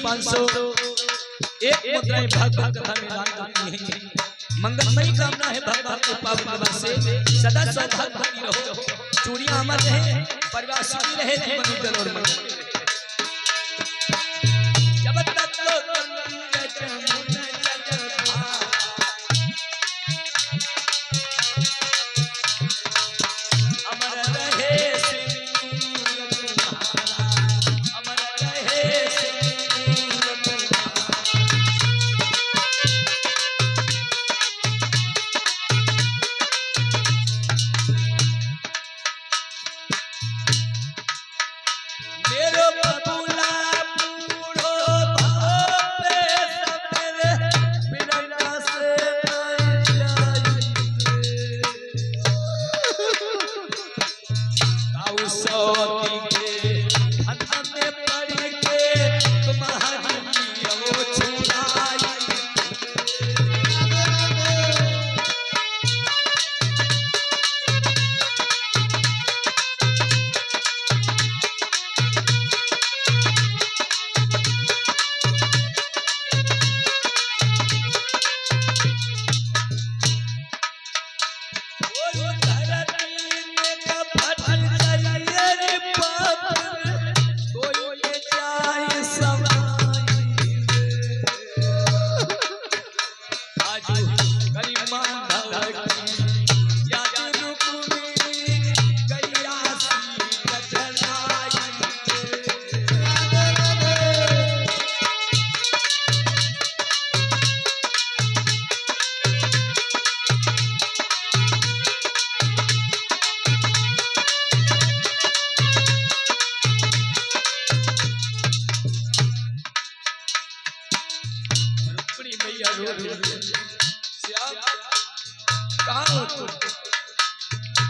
500 एक मुद्राएं भागवत कथा में दान करनी है। मंगलमयी कामना है भगवान के पावन नाम से सदा सौभाग्यवती रहो, चूड़ियां अमर रहे, परिवार सुखी रहे, जीवन उज्जवल और मंगलमय रहे। जब तक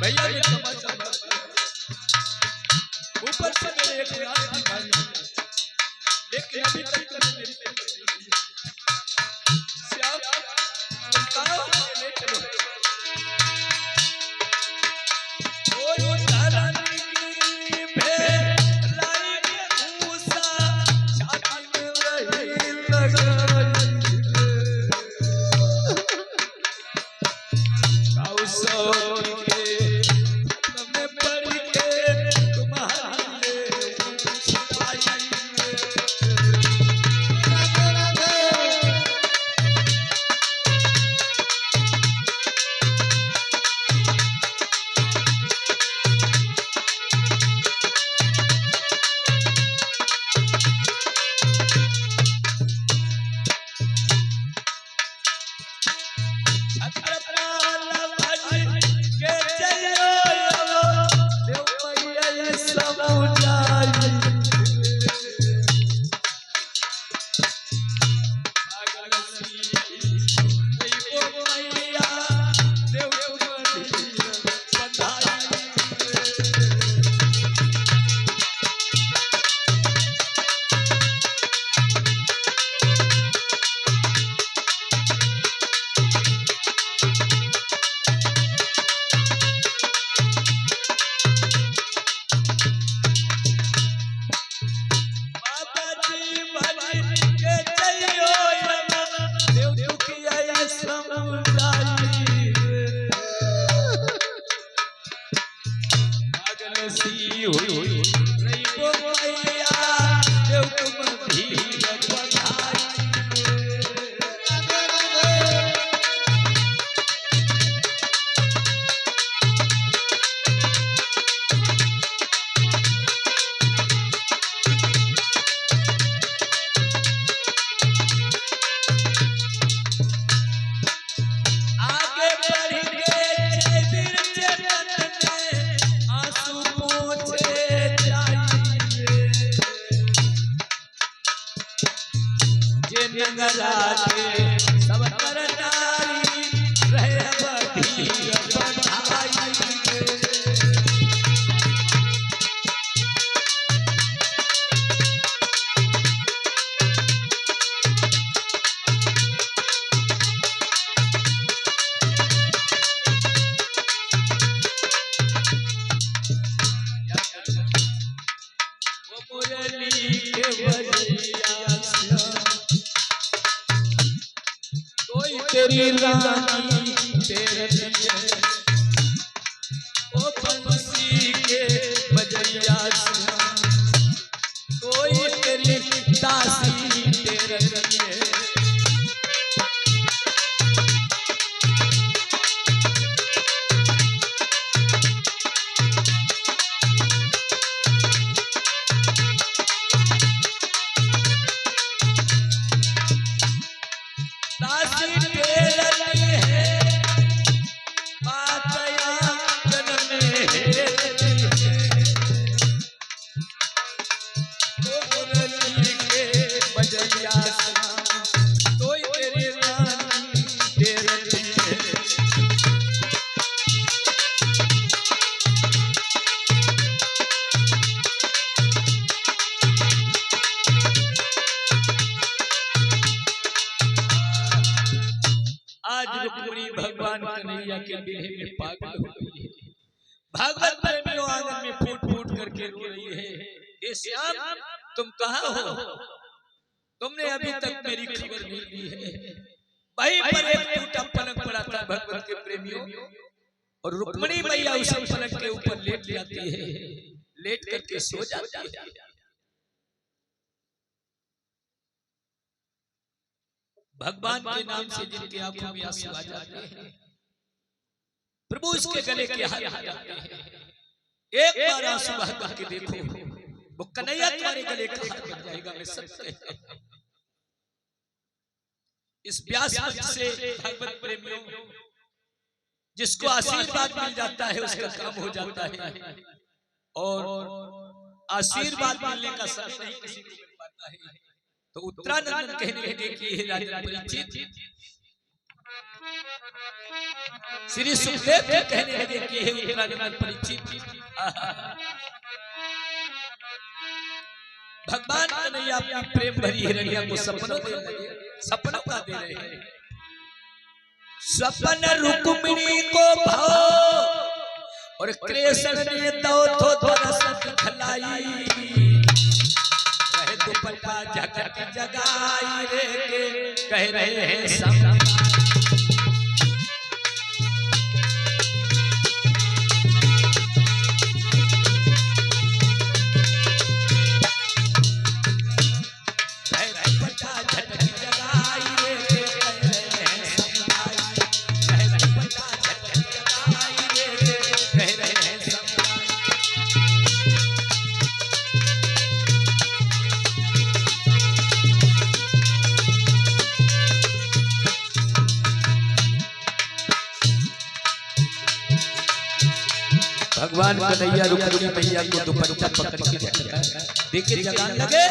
भैया ने समाचार ऊपर से मेरे एक लाख दिखाई, लेकिन अभी तक मेरी श्याम कहां ले चलो। कोई धरनी की भेलाई के भूसा छाती में रही लगाई, सब करतारी रहे बधी बधाई। वो मुरली के बजैया तेरी रानी तेरे लिए ओ बंसी के बजरिया कोई तेरी दासी तेरे लिए भगवान कन्हैया के बिरहे में पागल हो गई है। भागवत प्रेमियों आंगन में फूट फूट करके रो रही है, हे श्याम तुम कहाँ हो? तुमने अभी तक मेरी खबर नहीं ली है। वहीं पर एक टूटा पलंग पड़ा था भगवत के प्रेमियों, और रुक्मिणी मैया उस पलंग के ऊपर लेट जाती है, लेट करके सो जाती है। भगवान के नाम से जिनकी आंखों में आंसू आ जाते हैं, प्रभु इसके गले के हाथ आ जाते हैं। एक बार आंसू बहा के देखो, वो कन्हैया तुम्हारे गले का हाथ बन जाएगा। मैं सच कहता हूं, इस व्यास से भगवत प्रेमियों जिसको आशीर्वाद मिल जाता है उसका काम हो जाता है, और आशीर्वाद मिलने का समय नहीं किसी को मिल पाता है। तो उत्तरानंद कहने लगे कि हे राजा परीक्षित, श्री सुखदेव कहने लगे कि हे उत्तरानंद परीक्षित, भगवान कन्हैया अपनी प्रेम भरी हिरण्या को सपनों का दे रहे हैं। सपन रुक्मिणी को भाव और कृष्ण ने तो दरस दिखलाई, दुपट्टा जगत जगाई रे कह रहे हैं सब। भगवान कन्हैया रुक्मिणी मैया को दुपट्टा पकड़ के देखे जगाने लगे।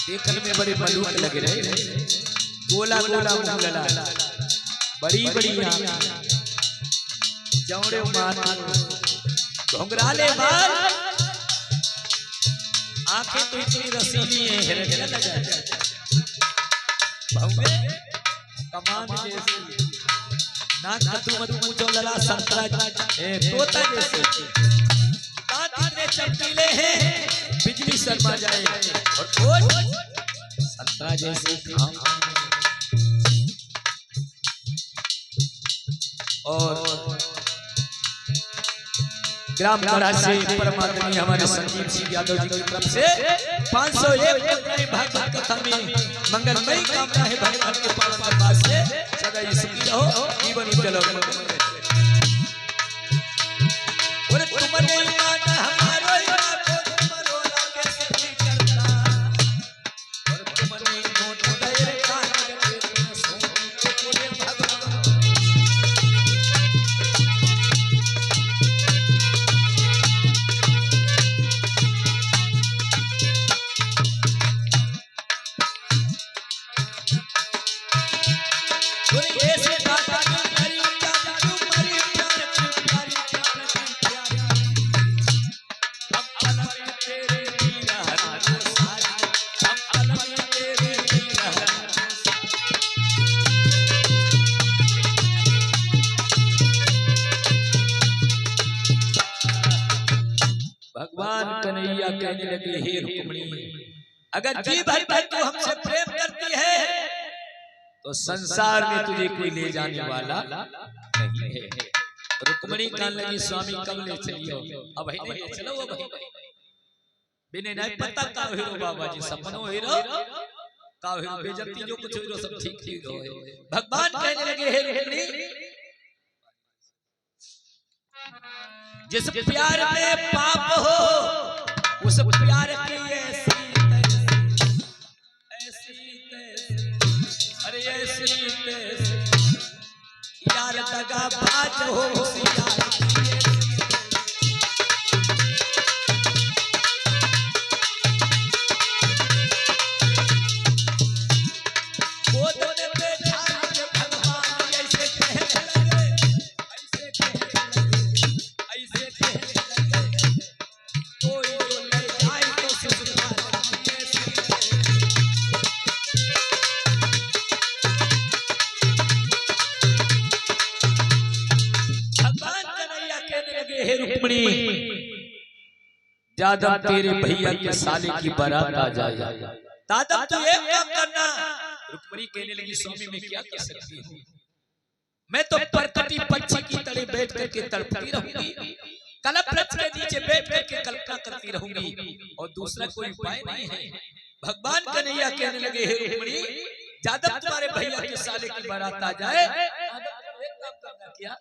देखने में बड़े मलूक लग रहे, गोला गोला मुंह लला, बड़ी बड़ी आंखें, चौड़े माथे, घुंघराले बाल, आंखें तो इतनी रसीली हैं हिरण्य लगा भौवे कमान जैसी, नाक कतु मुझो लला संतरा तोता जैसे, दांत इतने चमकीले हैं बिजली शर्मा जाए, और ठोठ संतरा जैसे और ग्राम गढ़ा से परमात्मा हमारे संजीव सिंह यादव जी की तरफ से 501 भागवत कथा में मंगलमयी कामना है भगवान के पावन पास से सदा ही सुखी रहो, जीवन उज्जवल हो। और तुमने माना हमारो याद तुमरो लागे सखी करता, और तुमने नोट दे कान लगे तुम सोनी के पूरे भगवान। भगवान कन्हैया कहने लगे, हे रुक्मिणी, अगर जी भर तू हमसे प्रेम करती है तो संसार में तुझे कोई ले जाने वाला नहीं है। रुक्मणी कहने लगी स्वामी कब ले चलियो? अब ही नहीं चलो अब बिने नहीं पता का हीरो बाबा जी सपनो हीरो का हीरो बेजती जो कुछ हीरो सब ठीक ठीक हो। भगवान कहने लगे हे रुक्मणी जिस प्यार में पाप हो उस प्यार की ऐसी अरे ऐसी यार दगा बाज हो ज्यादा तेरे भैया के साले की बारात आ जाए। दादा तू एक काम करना। रुक्मणी कहने लगी स्वामी मैं क्या कर सकती हूँ? मैं तो परकटी पक्षी की तरह बैठ करके तड़पती रहूंगी, कल्प वृक्ष के नीचे बैठ करके कल्पना करती रहूंगी और दूसरा कोई उपाय नहीं है। भगवान कन्हैया कहने लगे हे रुक्मणी ज्यादा तुम्हारे भैया के साले की बारात आ जाए क्या?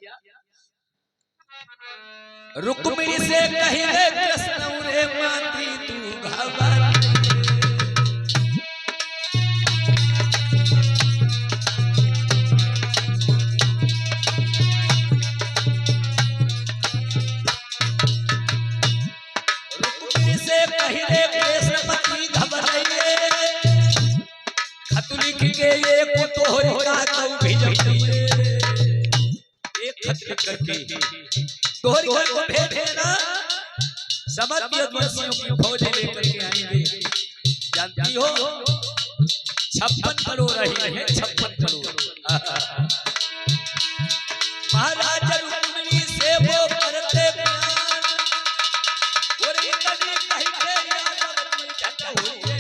रुक्मिणी से कही रे कृष्ण रे माती तू घबरा रुक्मिणी से कही रे कृष्ण मती घबराइए खत लिख के एक तोहरी का कऊ भेजती एक खत लिख करके तोहरी घर को भेजना समझ यदुवंशियों की फौज लेकर के आएंगे। जानती हो 56 करोड़ रही है 56 करोड़। महाराज रुक्मिणी से वो करते प्यार और इतनी कही के यादवती झट हुए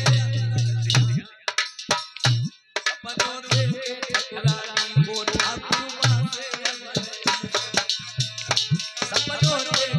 सपनों में ठकुरानी को ठाकुर से सपनों में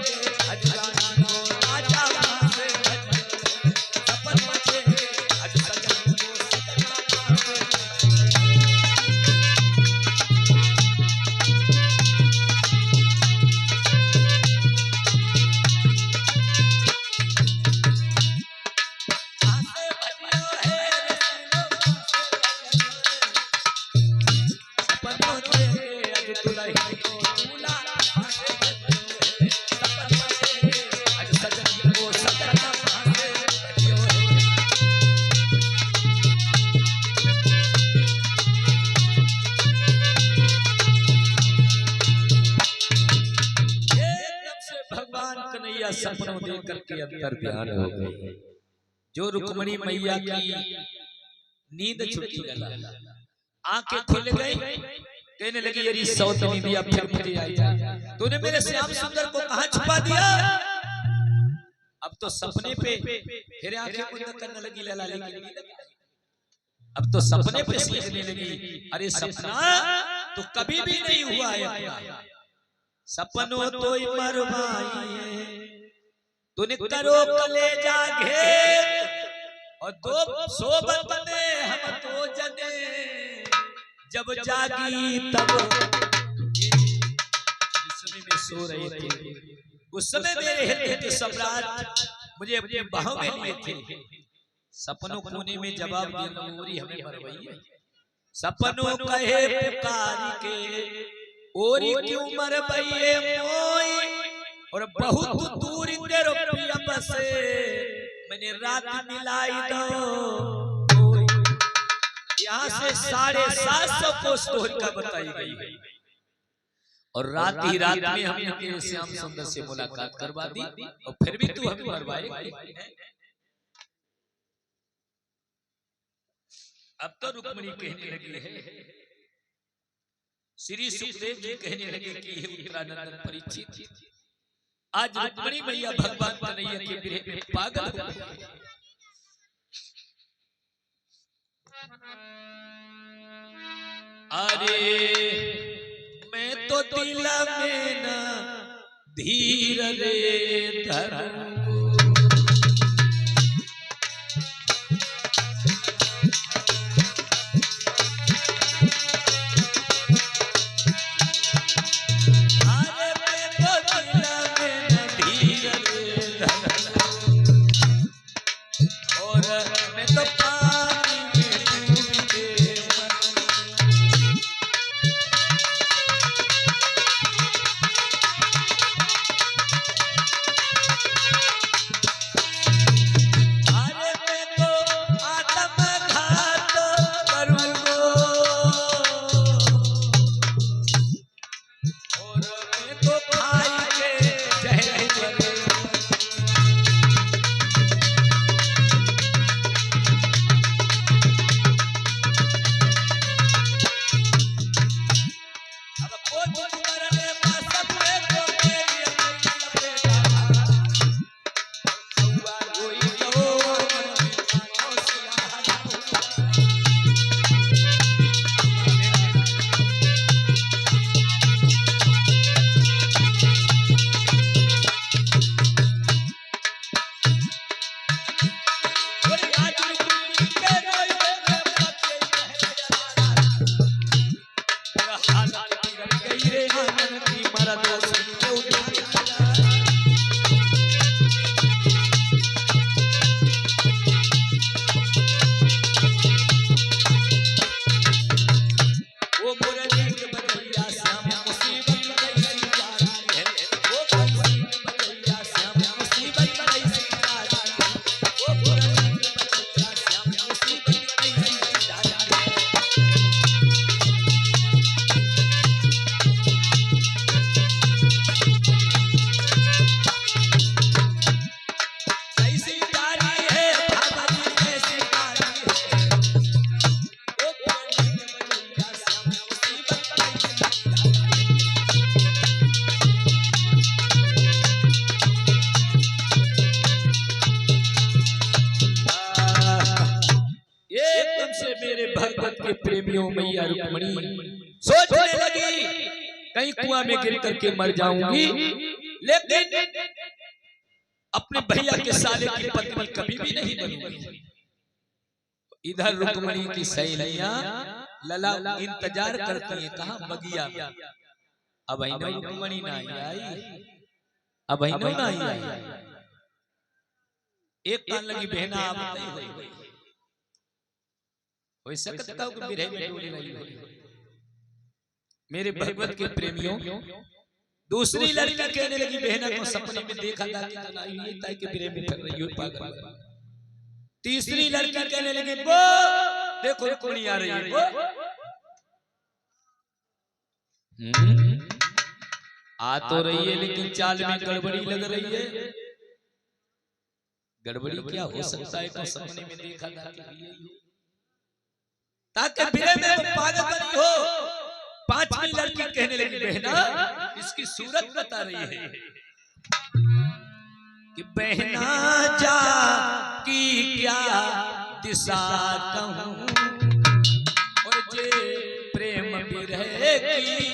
सपनों देख करके अंतर ध्यान हो गए। जो रुक्मणी मैया की नींद छुट्टी लगा आंखें खुल गई कहने लगी यदि सौतनी दिया फिर मुझे आई तूने मेरे श्याम सुंदर को कहां छुपा दिया? अब तो सपने पे फिर आंखें बंद करने लगी लला लगी अब तो सपने पे सीखने लगी। अरे सपना तो कभी भी नहीं हुआ है सपनों तो मरवाई तूने करो कलेजा घेर और दो सोबत में हम तो जने जब जागी तब उस समय में सो रहे थे उस समय मेरे हृदय के सम्राट मुझे अपने बाहों में लिए थे। सपनों कोने में जवाब देना मोरी हमें मरवाई सपनों कहे पुकारी के ओरी क्यों मरवाई मोई और बहुत दूर तेरे पिया बसे मैंने रात मिलाई दो यहाँ से 750 कोस तोहरी का बताई गई है और रात ही रात में हमने तेरे श्याम सुंदर से मुलाकात करवा दी और फिर भी तू हमें मरवाएगी। अब तो रुक्मिणी कहने लगी है श्री सुखदेव जी कहने लगे कि हे उत्तरानंदन परीक्षित आज रुक्मिणी मैया भगवान कन्हैया के विरह में पागल हो गई। अरे मैं तो दिल में न धीर रे धरूंगो। अरे मैं तो दिल में न धीर रे धरूंगो और मैं तो पानी में डूब के प्रेमियों मैया रुक्मणी सोचने लगी कहीं कुआं में गिर करके मर जाऊंगी, लेकिन अपने भैया के साले की पत्नी कभी भी नहीं बनूंगी। इधर रुक्मणी की सहेलियां लला इंतजार करती हैं, कहां बगिया अब रुक्मणी ना आई, अब ना आई। एक कान लगी बहना आप नहीं हुई हो सकता है कि बिरहे में डोली लगी हो। मेरे भगवत के प्रेमियों, दूसरी लड़की कहने लगी बहना को सपने में देखा था कि लाई हुई ताई के बिरहे में कर रही हो पागल। तीसरी लड़की कहने लगी वो देखो रुक्मणी आ रही है वो। आ तो रही है लेकिन चाल में गड़बड़ी लग रही है। गड़बड़ी क्या हो सकता है तो सपने में देखा था ताकि बिरहे में वो पागल बनी हो। पांचवी लड़की कहने लगी बहना इसकी सूरत बता रही है कि बहना जा की क्या दिशा कहूं और जे प्रेम बिरहे की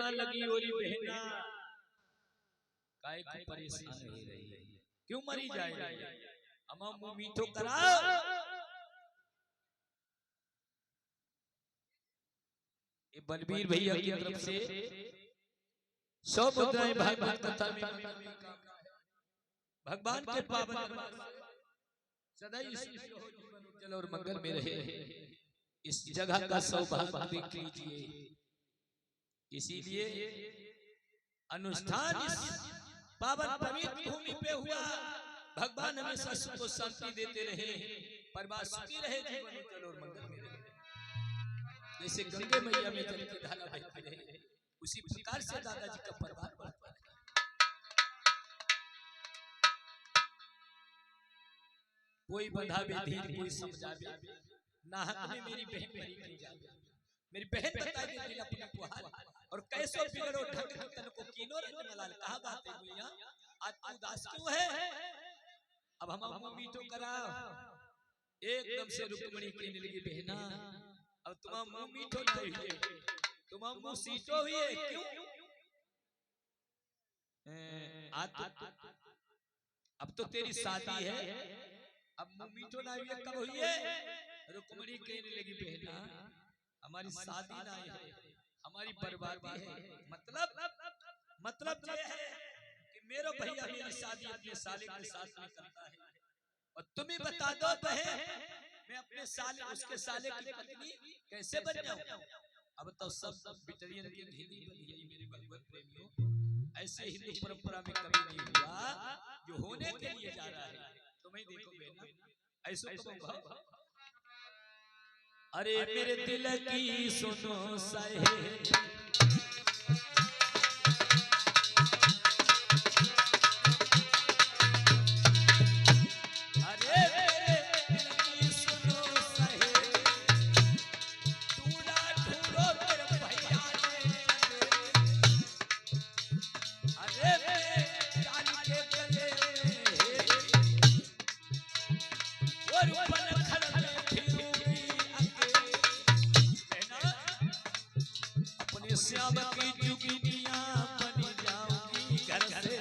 ना लगी ओरी बहना काय को परेशान हो रही क्यों मरी जाए हम मुंह मीठो कराओ। ये बलबीर भैया की तरफ से 100 मुद्राएं भागवत कथा में भगवान के पावन सदा ही उज्जवल और मंगल में रहे इस जगह का सौभाग्य देख लीजिए। इसीलिए अनुष्ठान इस पावन पवित्र भूमि पे हुआ। भगवान हमेशा सुख और शांति देते रहे, परिवार सुखी रहे, जीवन उज्जवल और मंगल में रहे। जैसे गंगे मैया में जल की धारा बहती रहे उसी प्रकार से दादाजी का परिवार बढ़ता है। कोई बंधावे धीर कोई समझावे ना हक में मेरी बहन मेरी की जावे। मेरी बहन बता देती अपने को हाल और कैसो बिगड़ो ढंग तन को कीनो रंग मलाल। कहा बात है भैया आज तू उदास क्यों है। अब हम मुंह मीठो करा एकदम से रुक्मणी कहने लगी बहना अब तुम मुंह मीठो ना हुए तुम मुंह सीटो हुए क्यों। अब तो तेरी शादी है अब मुंह मीठो ना हुए कब हुई है। रुक्मणी कहने लगी बहना हमारी शादी ना है हमारी बर्बादी है। मतलब ये है कि मेरा भैया मेरी शादी अपने साले के साथ में करता है और तुम्हें बता दो बहन मैं अपने साले उसके साले की पत्नी कैसे बन जाऊं। अब तो सब बिटरियन की ढीली बन गई मेरे भगवत प्रेमियों। ऐसे हिंदू परंपरा में कभी नहीं हुआ जो होने के लिए जा रहा है। तुम्हें देखो बहना ऐसे तो अरे मेरे दिल की सुनो सहेली श्याम की जुगिनियां बन जाऊंगी घर से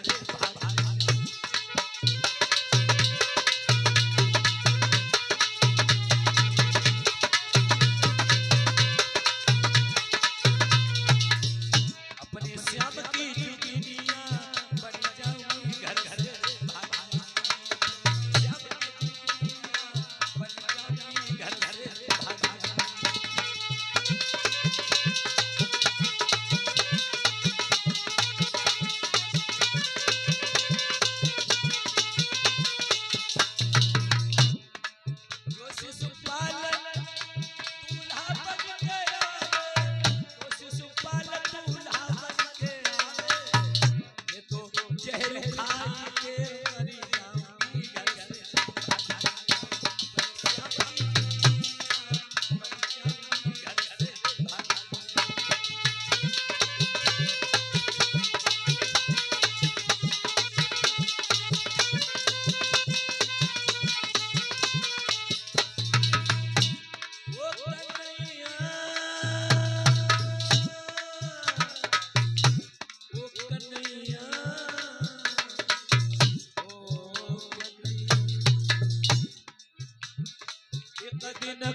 अपने श्याम की जुगिनियां बन जाऊंगी घर से श्याम की जुगिनियां बन जाऊंगी घर से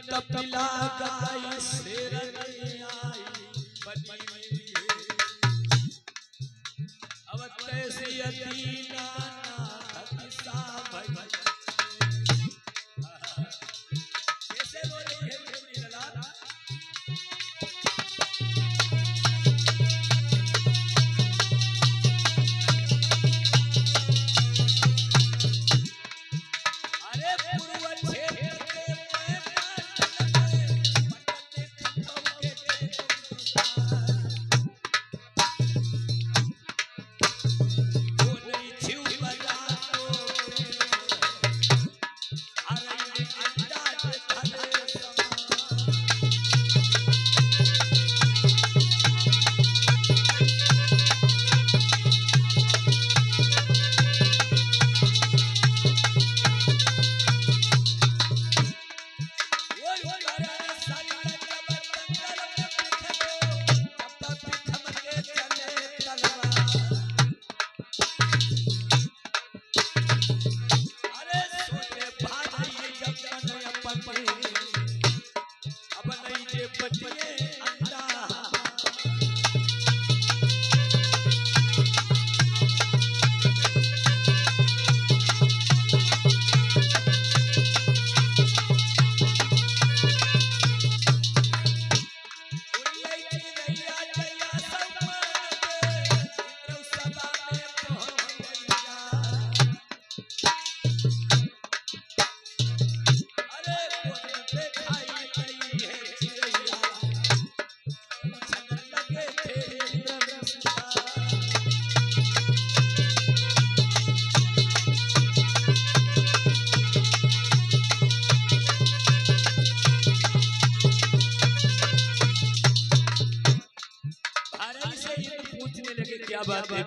कपिला गाय शेर आई बनी अब कैसी अदीना खिस्सा भई कैसे रो रही है मेरी लला।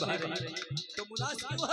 भा रही है तो मुलास क्यों